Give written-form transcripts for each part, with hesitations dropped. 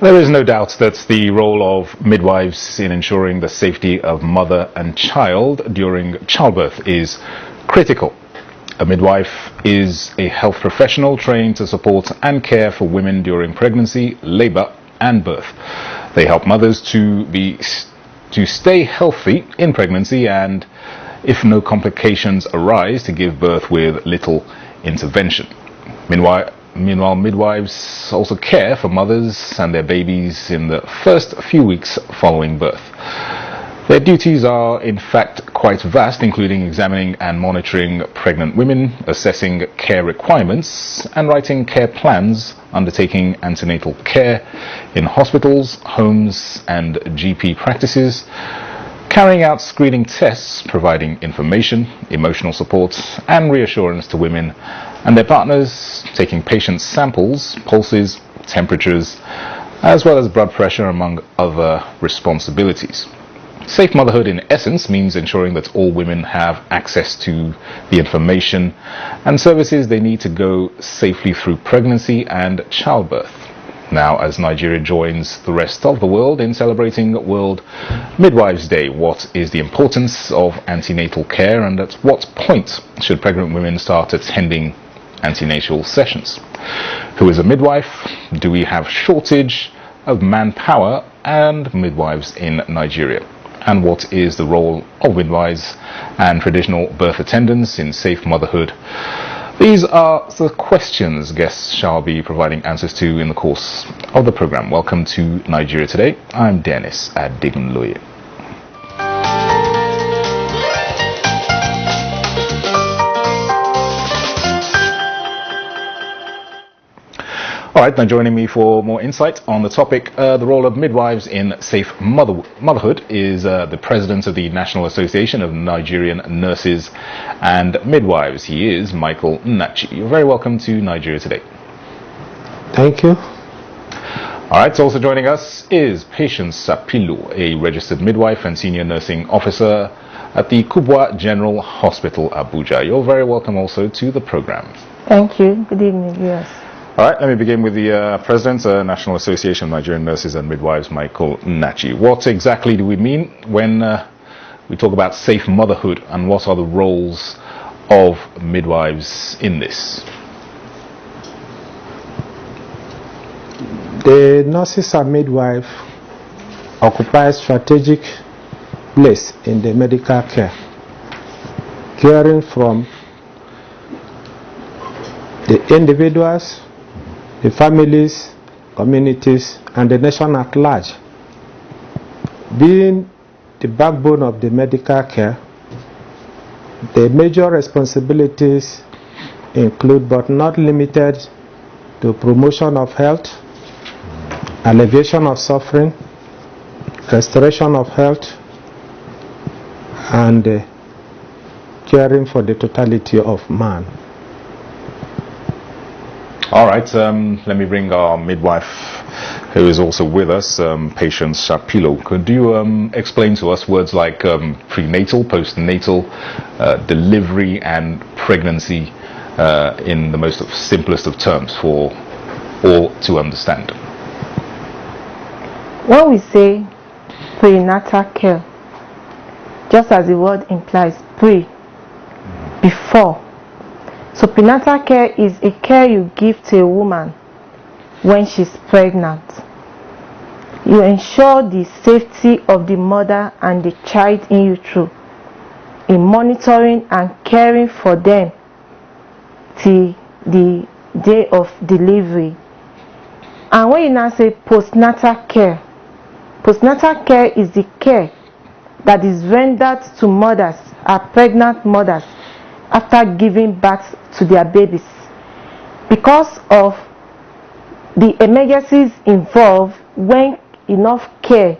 There is no doubt that the role of midwives in ensuring the safety of mother and child during childbirth is critical. A midwife is a health professional trained to support and care for women during pregnancy, labor, and birth. They help mothers to stay healthy in pregnancy and, if no complications arise, to give birth with little intervention. Meanwhile, midwives also care for mothers and their babies in the first few weeks following birth. Their duties are in fact quite vast, including examining and monitoring pregnant women, assessing care requirements, and writing care plans, undertaking antenatal care in hospitals, homes, and GP practices, carrying out screening tests, providing information, emotional support, and reassurance to women and their partners, taking patient samples, pulses, temperatures, as well as blood pressure, among other responsibilities. Safe motherhood, in essence, means ensuring that all women have access to the information and services they need to go safely through pregnancy and childbirth. Now, as Nigeria joins the rest of the world in celebrating World Midwives Day, what is the importance of antenatal care, and at what point should pregnant women start attending antenatal sessions? Who is a midwife? Do we have shortage of manpower and midwives in Nigeria? And what is the role of midwives and traditional birth attendants in safe motherhood? These are the questions guests shall be providing answers to in the course of the program. Welcome to Nigeria Today. I'm Dennis Adigunloye. All right, now joining me for more insight on the topic, the role of midwives in safe motherhood, is the president of the National Association of Nigerian Nurses and Midwives. He is Michael Nnachi. You're very welcome to Nigeria Today. Thank you. All right, so also joining us is Patience Sapilu, a registered midwife and senior nursing officer at the Kubwa General Hospital, Abuja. You're very welcome also to the program. Thank you. Good evening. Yes. All right, let me begin with the President, National Association of Nigerian Nurses and Midwives, Michael Nnachi. What exactly do we mean when we talk about safe motherhood, and what are the roles of midwives in this? The nurses and midwives occupy a strategic place in the medical care, caring from the individuals, the families, communities, and the nation at large. Being the backbone of the medical care, the major responsibilities include, but not limited to, promotion of health, alleviation of suffering, restoration of health, and caring for the totality of man. All right, let me bring our midwife, who is also with us, Patience Shapilo. Could you explain to us words like prenatal, postnatal, delivery, and pregnancy in the most simplest of terms for all to understand? When we say prenatal care, just as the word implies, before. So prenatal care is a care you give to a woman when she's pregnant. You ensure the safety of the mother and the child in utero in monitoring and caring for them till the day of delivery. And when you now say postnatal care is the care that is rendered to mothers, pregnant mothers, after giving birth to their babies, because of the emergencies involved when enough care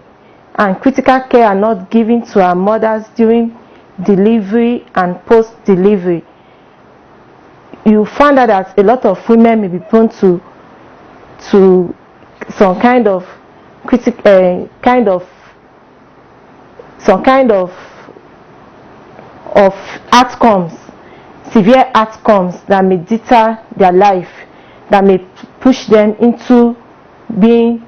and critical care are not given to our mothers during delivery and post-delivery. You find out that a lot of women may be prone to some kind of outcomes, severe outcomes that may deter their life, that may push them into being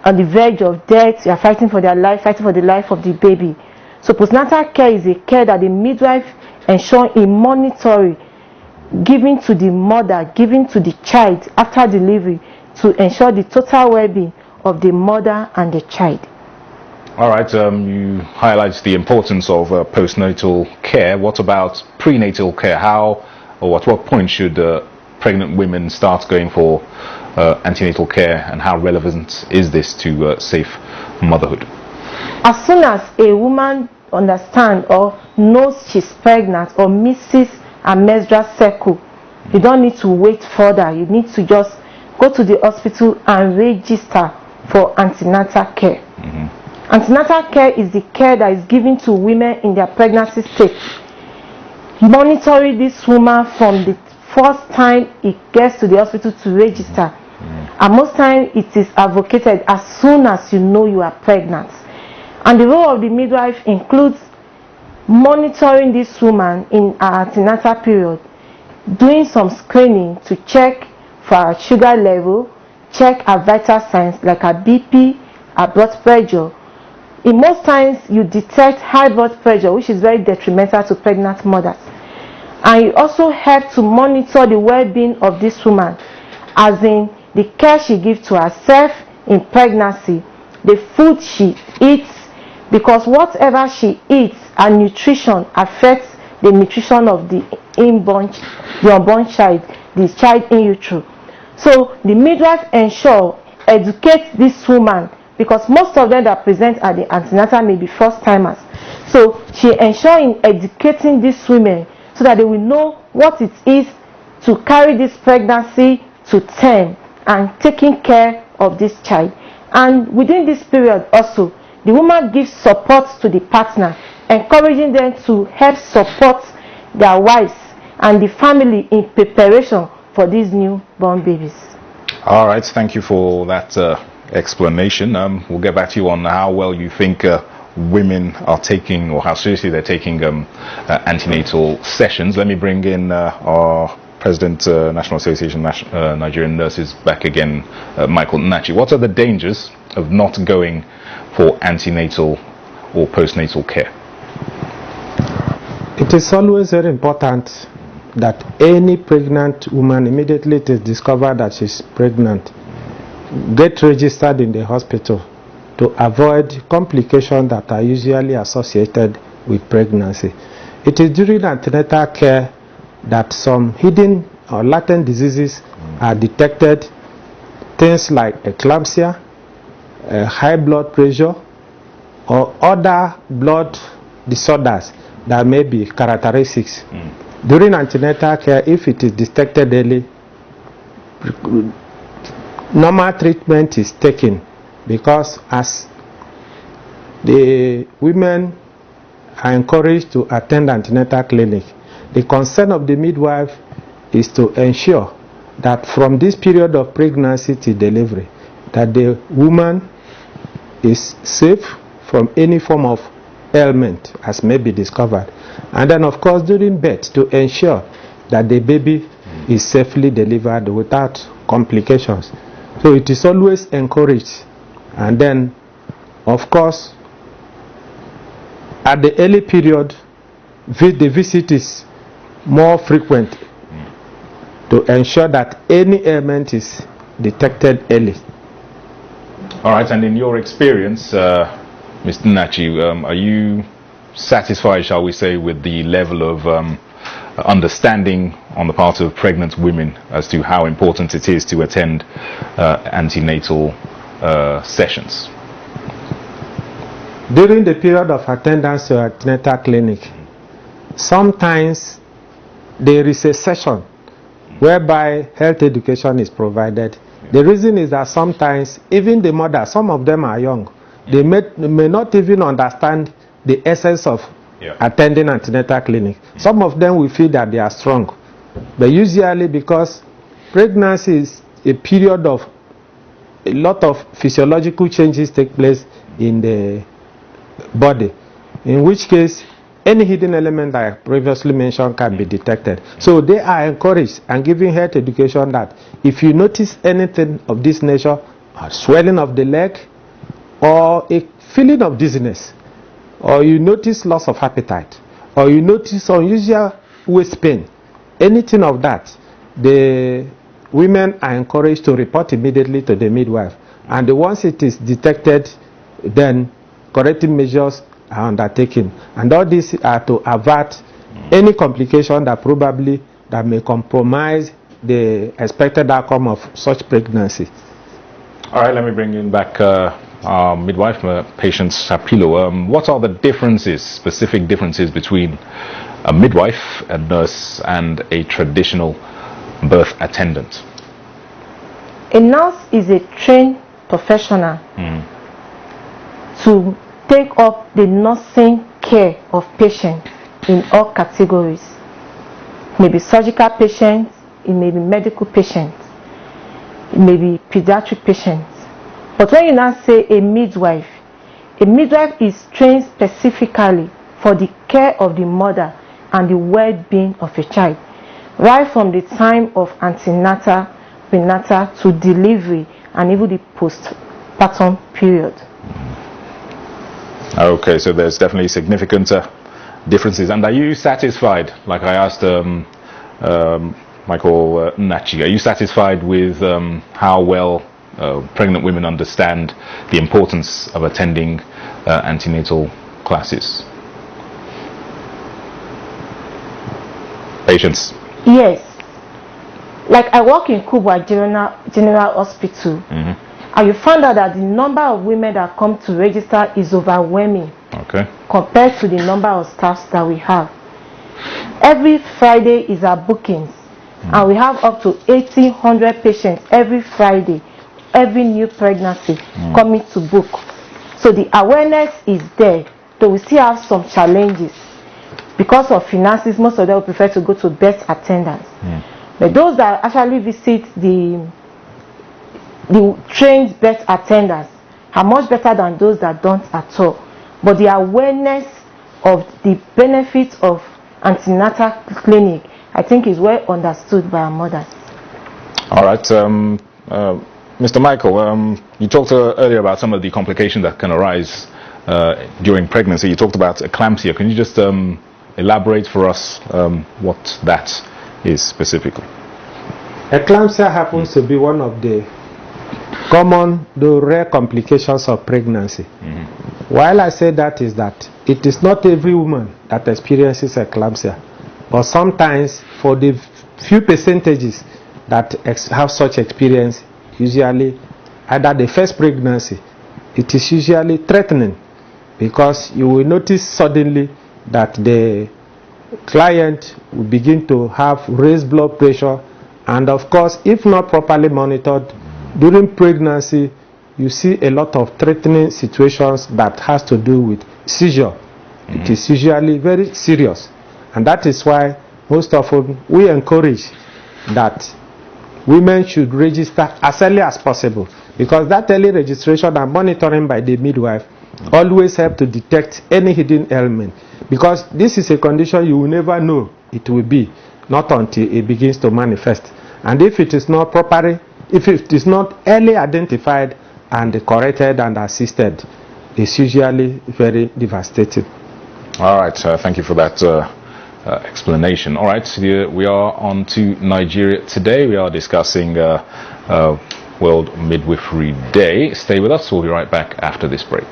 on the verge of death, you are fighting for their life, fighting for the life of the baby. So postnatal care is a care that the midwife ensure in monitoring, giving to the mother, giving to the child after delivery to ensure the total well-being of the mother and the child. All right, you highlight the importance of postnatal care. What about prenatal care? How or at what point should pregnant women start going for antenatal care, and how relevant is this to safe motherhood? As soon as a woman understands or knows she's pregnant or misses a menstrual cycle, you don't need to wait further. You need to just go to the hospital and register for antenatal care. Antenatal care is the care that is given to women in their pregnancy state, monitoring this woman from the first time it gets to the hospital to register. And most times it is advocated as soon as you know you are pregnant. And the role of the midwife includes monitoring this woman in her antenatal period, doing some screening to check for her sugar level, check her vital signs like her BP, her blood pressure. In most times you detect high blood pressure, which is very detrimental to pregnant mothers. And you also help to monitor the well-being of this woman, as in the care she gives to herself in pregnancy, the food she eats, because whatever she eats, her nutrition affects the nutrition of the unborn child, the child in utero. So the midwife educates this woman, because most of them that present at the antenatal may be first timers. So she ensures in educating these women so that they will know what it is to carry this pregnancy to term and taking care of this child. And within this period also, the woman gives support to the partner, encouraging them to help support their wives and the family in preparation for these newborn babies. All right, thank you for that explanation. We'll get back to you on how well you think women are taking, or how seriously they're taking antenatal sessions. Let me bring in our President, National Association of Nigerian Nurses, back again, Michael Nachi. What are the dangers of not going for antenatal or postnatal care? It is always very important that any pregnant woman, immediately it is discovered that she's pregnant, get registered in the hospital to avoid complications that are usually associated with pregnancy. It is during antenatal care that some hidden or latent diseases are detected, things like eclampsia, high blood pressure, or other blood disorders that may be characteristics. During antenatal care, if it is detected early, normal treatment is taken, because as the women are encouraged to attend antenatal clinic, the concern of the midwife is to ensure that from this period of pregnancy to delivery, that the woman is safe from any form of ailment as may be discovered. And then of course during birth, to ensure that the baby is safely delivered without complications. So it is always encouraged. And then of course at the early period, the visit is more frequent to ensure that any ailment is detected early. All right, and in your experience, Mr. Nachi, are you satisfied, shall we say, with the level of understanding on the part of pregnant women as to how important it is to attend antenatal sessions? During the period of attendance to antenatal clinic, sometimes there is a session whereby health education is provided. The reason is that sometimes even the mother, some of them are young, they may not even understand the essence of attending antenatal clinic. Some of them will feel that they are strong, but usually because pregnancy is a period of a lot of physiological changes take place in the body, in which case any hidden element that I previously mentioned can be detected. So they are encouraged and giving health education that if you notice anything of this nature, swelling of the leg, or a feeling of dizziness, or you notice loss of appetite, or you notice unusual waist pain, anything of that, the women are encouraged to report immediately to the midwife. And once it is detected, then corrective measures are undertaken. And all these are to avert any complication that may compromise the expected outcome of such pregnancy. All right, let me bring in back our midwife, patient Sapilo. What are the differences, specific differences between a midwife, a nurse, and a traditional birth attendant? A nurse is a trained professional to take up the nursing care of patients in all categories. It may be surgical patients, it may be medical patients, it may be pediatric patients. But when you now say a midwife is trained specifically for the care of the mother and the well-being of a child, right from the time of antenatal, prenatal to delivery, and even the postpartum period. Okay, so there's definitely significant differences. And are you satisfied, like I asked Michael Nachi, are you satisfied with how well pregnant women understand the importance of attending antenatal classes? Patients? Yes. Like I work in Kubwa General Hospital, and you found out that the number of women that come to register is overwhelming. Okay. Compared to the number of staffs that we have. Every Friday is our bookings, and we have up to 1,800 patients every Friday, every new pregnancy coming to book. So the awareness is there, though we still have some challenges. Because of finances, most of them will prefer to go to birth attendants. But those that actually visit the trained birth attendants are much better than those that don't at all. But the awareness of the benefits of antenatal clinic, I think, is well understood by our mothers. All right. Mr. Michael, you talked earlier about some of the complications that can arise during pregnancy. You talked about eclampsia. Can you just elaborate for us what that is specifically? Eclampsia happens to be one of the common, though rare, complications of pregnancy. While I say that is that it is not every woman that experiences eclampsia, but sometimes for the few percentages that have such experience, usually either the first pregnancy, it is usually threatening, because you will notice suddenly that the client will begin to have raised blood pressure, and of course, if not properly monitored during pregnancy, you see a lot of threatening situations that has to do with seizure. It is usually very serious, and that is why most often we encourage that women should register as early as possible, because that early registration and monitoring by the midwife always help to detect any hidden ailment, because this is a condition you will never know it will be, not until it begins to manifest. And if it is not properly, if it is not early identified and corrected and assisted, it's usually very devastating. All right, thank you for that explanation. All right, we are on to Nigeria today. We are discussing World Midwifery Day. Stay with us. We'll be right back after this break.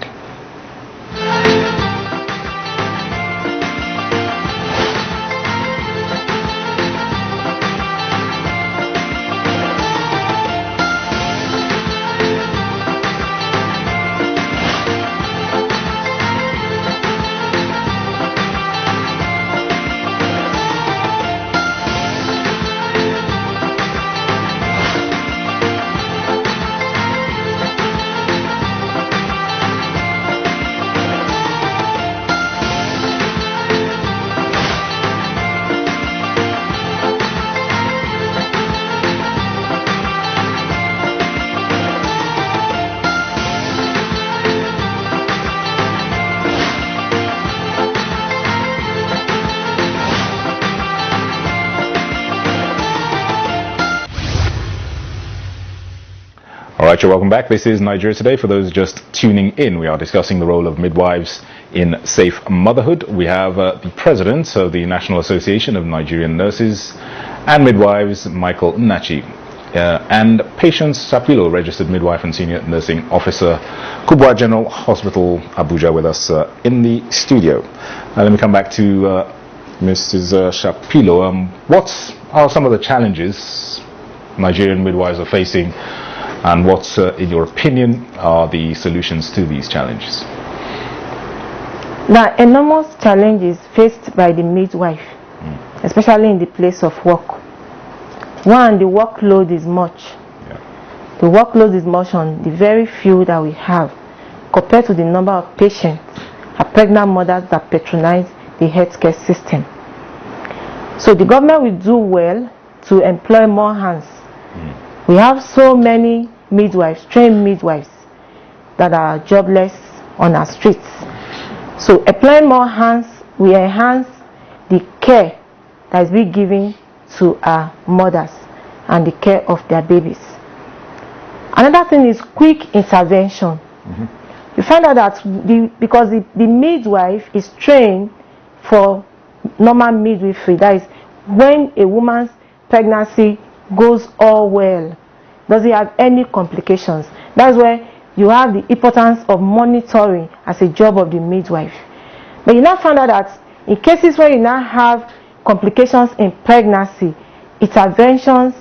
Right, you're welcome back. This is Nigeria Today. For those just tuning in, we are discussing the role of midwives in safe motherhood. We have the president of the National Association of Nigerian Nurses and Midwives, Michael Nachi, and Patience Sapilo, registered midwife and senior nursing officer, Kubwa General Hospital, Abuja, with us in the studio. Let me come back to Mrs. Sapilo. What are some of the challenges Nigerian midwives are facing, and what, in your opinion, are the solutions to these challenges? The enormous challenges faced by the midwife, especially in the place of work. One, the workload is much. Yeah. The workload is much on the very few that we have compared to the number of patients and pregnant mothers that patronize the healthcare system. So the government will do well to employ more hands. We have so many midwives, trained midwives, that are jobless on our streets. So employing more hands will enhance the care that is being given to our mothers and the care of their babies. Another thing is quick intervention. You find out that because the midwife is trained for normal midwifery, that is when a woman's pregnancy goes all well, doesn't have any complications. That's where you have the importance of monitoring as a job of the midwife. But you now find out that in cases where you now have complications in pregnancy, interventions,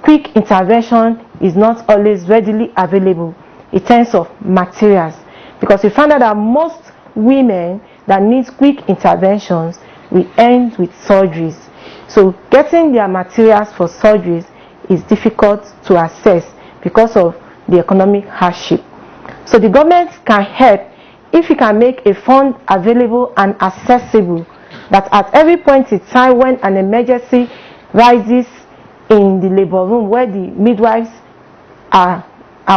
quick intervention is not always readily available in terms of materials, because you find out that most women that need quick interventions will end with surgeries. So getting their materials for surgeries is difficult to access because of the economic hardship. So the government can help if it can make a fund available and accessible, that at every point in time when an emergency rises in the labor room where the midwives are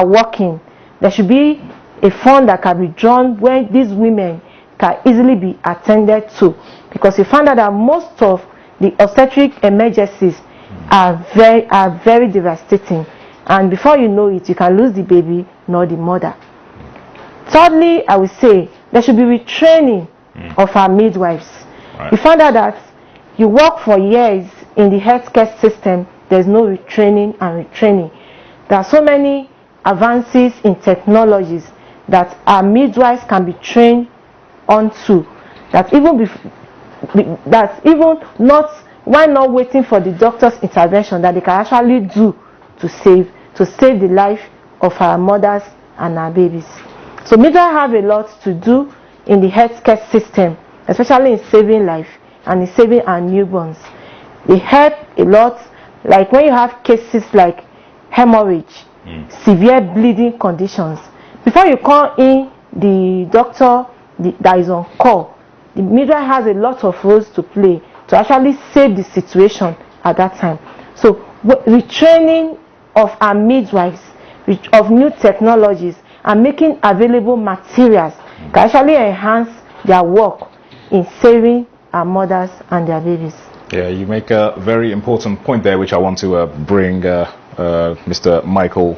working, there should be a fund that can be drawn where these women can easily be attended to, because you find out that most of the obstetric emergencies are very devastating, and before you know it, you can lose the baby nor the mother. Thirdly, I would say there should be retraining of our midwives. Right. You find out that you work for years in the healthcare system, there's no retraining and retraining. There are so many advances in technologies that our midwives can be trained onto, that why not waiting for the doctor's intervention, that they can actually do to save the life of our mothers and our babies. So midwives have a lot to do in the healthcare system, especially in saving life and in saving our newborns. They help a lot, like when you have cases like hemorrhage, severe bleeding conditions. Before you call in the doctor that is on call, the midwife has a lot of roles to play to actually save the situation at that time. So retraining of our midwives, of new technologies, and making available materials can actually enhance their work in saving our mothers and their babies. Yeah, you make a very important point there, which I want to bring Mr. Michael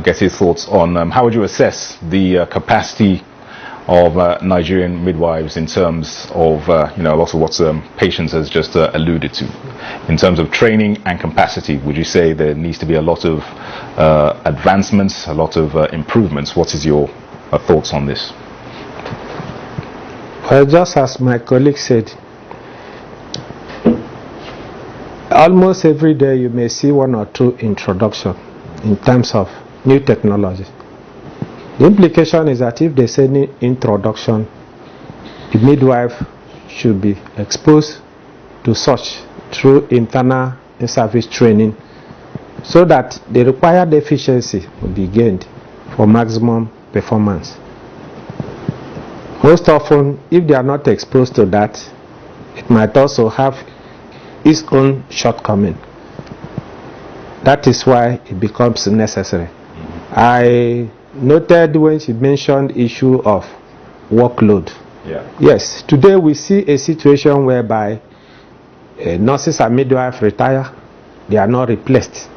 get his thoughts on. How would you assess the capacity of Nigerian midwives in terms of a lot of what Patience has just alluded to, in terms of training and capacity? Would you say there needs to be a lot of advancements, a lot of improvements? What is your thoughts on this? Well, just as my colleague said, almost every day you may see one or two introductions in terms of new technologies. The implication is that if there's any introduction, the midwife should be exposed to such through internal in-service training, so that the required efficiency will be gained for maximum performance. Most often, if they are not exposed to that, it might also have its own shortcoming. That is why it becomes necessary. I noted when she mentioned issue of workload. Yeah. Yes, today we see a situation whereby nurses and midwives retire, they are not replaced.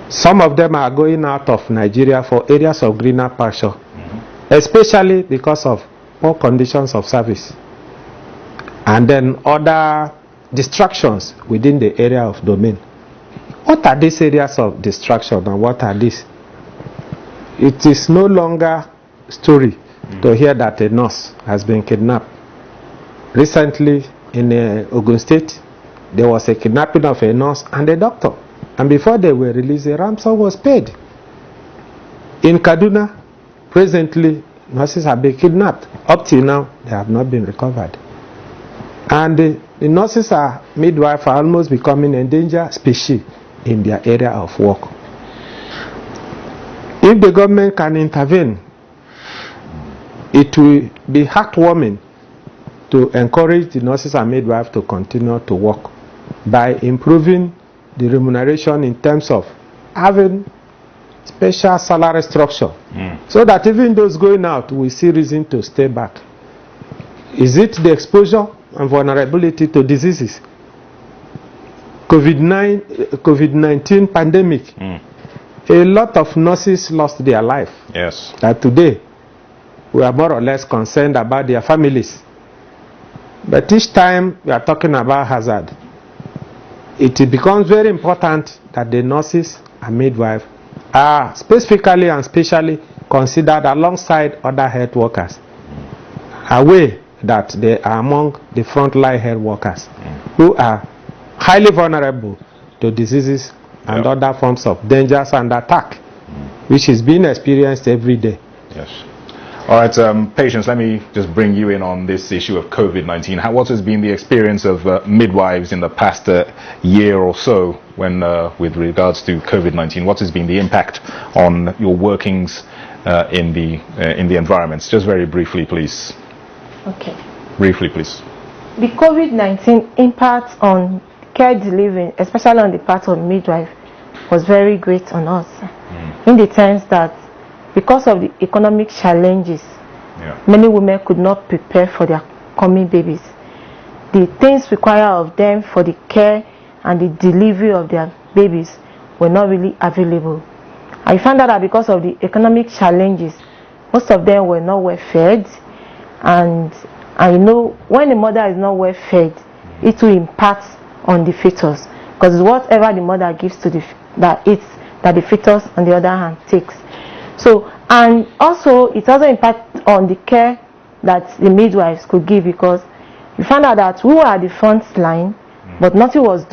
Some of them are going out of Nigeria for areas of greener pasture, especially because of poor conditions of service, and then other distractions within the area of domain. What are these areas of distraction, and what are these? It is no longer story to hear that a nurse has been kidnapped. Recently in Ogun State, there was a kidnapping of a nurse and a doctor, and before they were released, a ransom was paid. In Kaduna, presently, nurses have been kidnapped. Up till now, they have not been recovered. And the nurses midwives are almost becoming endangered species in their area of work. If the government can intervene, it will be heartwarming to encourage the nurses and midwives to continue to work by improving the remuneration in terms of having special salary structure, so that even those going out will see reason to stay back. Is it the exposure and vulnerability to diseases? COVID-19 pandemic, a lot of nurses lost their life. Yes. That today, we are more or less concerned about their families. But each time we are talking about hazard, it becomes very important that the nurses and midwives are specifically and specially considered alongside other health workers, aware that they are among the frontline health workers who are highly vulnerable to diseases and other forms of dangers and attack, which is being experienced every day. Yes. All right, Patience, let me just bring you in on this issue of COVID-19. What has been the experience of midwives in the past year or so when, with regards to COVID-19? What has been the impact on your workings in the environments? Just very briefly, please. Okay. Briefly, please. The COVID-19 impact on care delivery, especially on the part of midwife, was very great on us, in the sense that because of the economic challenges, many women could not prepare for their coming babies. The things required of them for the care and the delivery of their babies were not really available. I found out that because of the economic challenges, most of them were not well fed, and you know, when the mother is not well fed, it will impact on the fetus, because whatever the mother gives to that the fetus on the other hand takes. So, and also it also impacts on the care that the midwives could give, because we found out that we were at the front line, but nothing was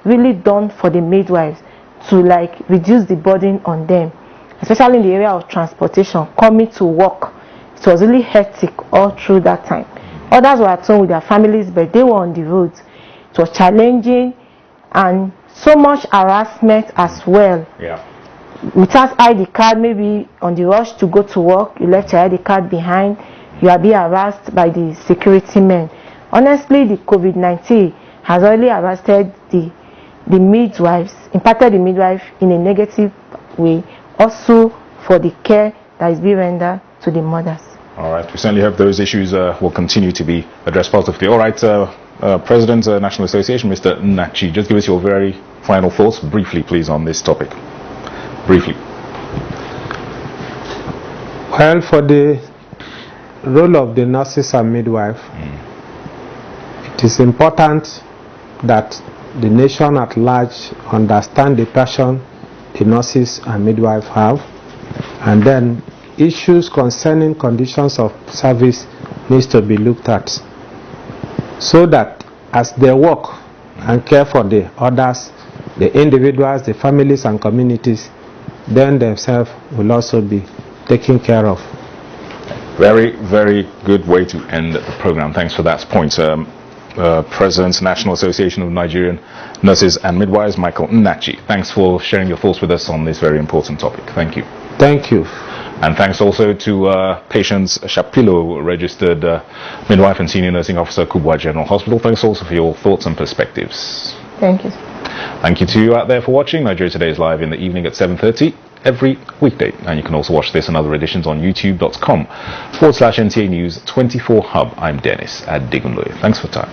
really done for the midwives to like reduce the burden on them, especially in the area of transportation, coming to work. It was really hectic all through that time. Others were at home with their families, but they were on the roads. It was challenging, and so much harassment as well. Yeah. Without ID card, maybe on the rush to go to work, you left your ID card behind, you are being harassed by the security men. Honestly, the COVID-19 has already arrested the midwives, impacted the midwife in a negative way, also for the care that is being rendered to the mothers. All right, we certainly hope those issues will continue to be addressed positively. All right, President, National Association, Mr. Nachi, just give us your very final thoughts, briefly, please, on this topic. Briefly. Well, for the role of the nurses and midwives, it is important that the nation at large understand the passion the nurses and midwives have, and then issues concerning conditions of service needs to be looked at, so that as they work and care for the others, the individuals, the families and communities, then themselves will also be taken care of. Very, very good way to end the program. Thanks for that point. President, National Association of Nigerian Nurses and Midwives, Michael Nnachi. Thanks for sharing your thoughts with us on this very important topic. Thank you. Thank you. And thanks also to Patience Shapilo, registered midwife and senior nursing officer, Kubwa General Hospital. Thanks also for your thoughts and perspectives. Thank you. Thank you to you out there for watching. Nigeria Today is live in the evening at 7:30 every weekday. And you can also watch this and other editions on youtube.com/NTA News 24 Hub. I'm Dennis at Digunloy. Thanks for time.